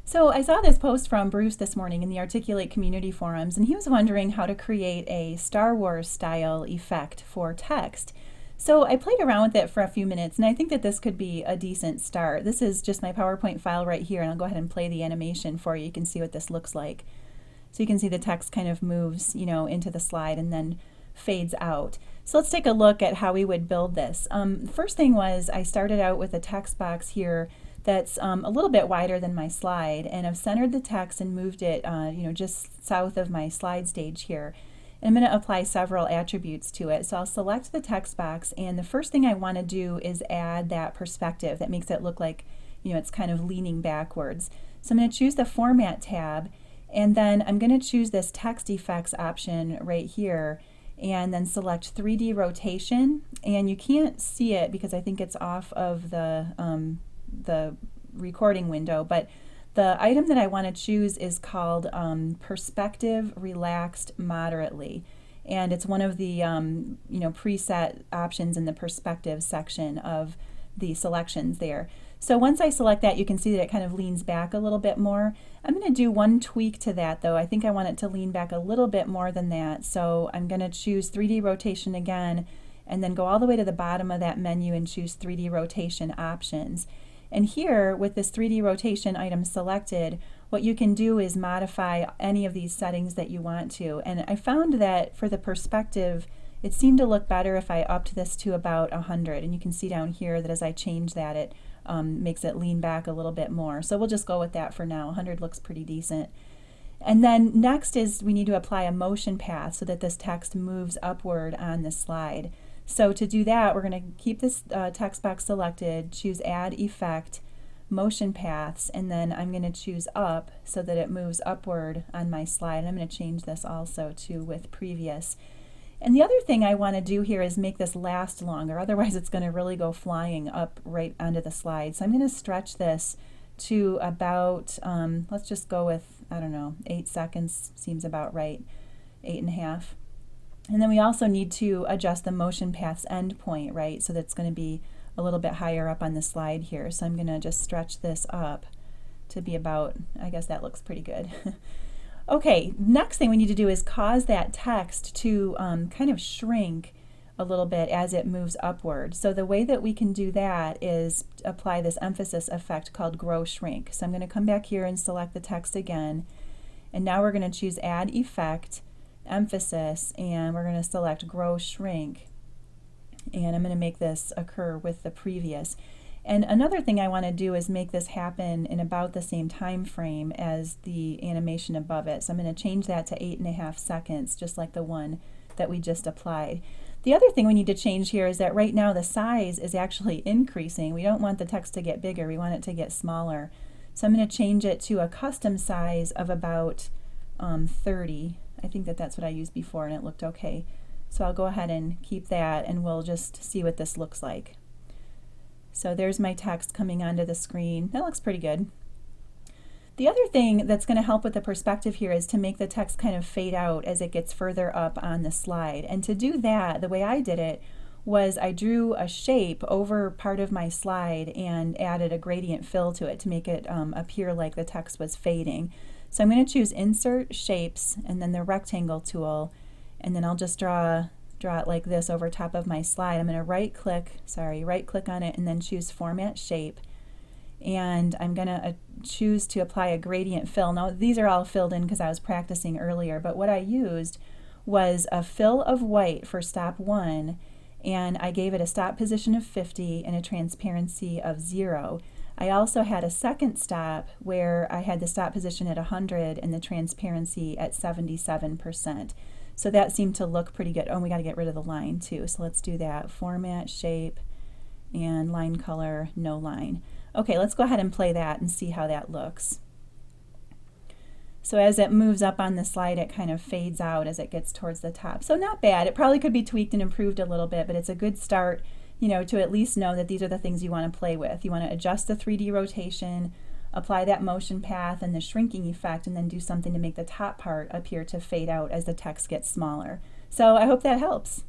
So I saw this post from Bruce this morning in the Articulate community forums, and he was wondering how to create a Star Wars style effect for text. So I played around with it for a few minutes, and I think that this could be a decent start. This is just my PowerPoint file right here, and I'll go ahead and play the animation for you. You can see what this looks like. So you can see the text kind of moves, into the slide and then fades out. So let's take a look at how we would build this. First thing was I started out with a text box here that's a little bit wider than my slide, and I've centered the text and moved it just south of my slide stage here. And I'm going to apply several attributes to it. So I'll select the text box, and the first thing I want to do is add that perspective that makes it look like it's kind of leaning backwards. So I'm going to choose the Format tab, and then I'm going to choose this Text Effects option right here, and then select 3D rotation. And you can't see it because I think it's off of the recording window, but the item that I want to choose is called Perspective Relaxed Moderately, and it's one of the preset options in the perspective section of the selections there. So once I select that, you can see that it kind of leans back a little bit more. I'm going to do one tweak to that though. I think I want it to lean back a little bit more than that, so I'm going to choose 3D rotation again, and then go all the way to the bottom of that menu and choose 3D rotation options. And here, with this 3D rotation item selected, what you can do is modify any of these settings that you want to. And I found that for the perspective, it seemed to look better if I upped this to about 100. And you can see down here that as I change that, it makes it lean back a little bit more. So we'll just go with that for now. 100 looks pretty decent. And then next is we need to apply a motion path so that this text moves upward on the slide. So to do that, we're going to keep this text box selected, choose Add Effect, Motion Paths, and then I'm going to choose Up so that it moves upward on my slide. And I'm going to change this also to with Previous. And the other thing I want to do here is make this last longer, otherwise it's going to really go flying up right onto the slide. So I'm going to stretch this to about, let's just go with, 8 seconds seems about right, 8.5. And then we also need to adjust the motion path's endpoint, right? So that's going to be a little bit higher up on the slide here. So I'm going to just stretch this up to be about, I guess that looks pretty good. Okay, next thing we need to do is cause that text to kind of shrink a little bit as it moves upward. So the way that we can do that is apply this emphasis effect called Grow Shrink. So I'm going to come back here and select the text again. And now we're going to choose Add Effect, Emphasis, and we're going to select Grow Shrink, and I'm going to make this occur with the Previous. And another thing I want to do is make this happen in about the same time frame as the animation above it. So I'm going to change that to 8.5 seconds, just like the one that we just applied. The other thing we need to change here is that right now the size is actually increasing. We don't want the text to get bigger, we want it to get smaller. So I'm going to change it to a custom size of about 30. I think that that's what I used before and it looked okay. So I'll go ahead and keep that, and we'll just see what this looks like. So there's my text coming onto the screen. That looks pretty good. The other thing that's going to help with the perspective here is to make the text kind of fade out as it gets further up on the slide. And to do that, the way I did it was I drew a shape over part of my slide and added a gradient fill to it to make it appear like the text was fading. So I'm going to choose Insert Shapes and then the Rectangle tool, and then I'll just draw it like this over top of my slide. I'm going to right click on it and then choose Format Shape, and I'm going to choose to apply a gradient fill. Now these are all filled in because I was practicing earlier, but what I used was a fill of white for stop 1, and I gave it a stop position of 50 and a transparency of 0. I also had a second stop where I had the stop position at 100 and the transparency at 77%. So that seemed to look pretty good. Oh, and we got to get rid of the line too. So let's do that. Format, Shape, and Line Color, No Line. Okay, let's go ahead and play that and see how that looks. So as it moves up on the slide, it kind of fades out as it gets towards the top. So not bad. It probably could be tweaked and improved a little bit, but it's a good start, to at least know that these are the things you want to play with. You want to adjust the 3D rotation, apply that motion path and the shrinking effect, and then do something to make the top part appear to fade out as the text gets smaller. So I hope that helps.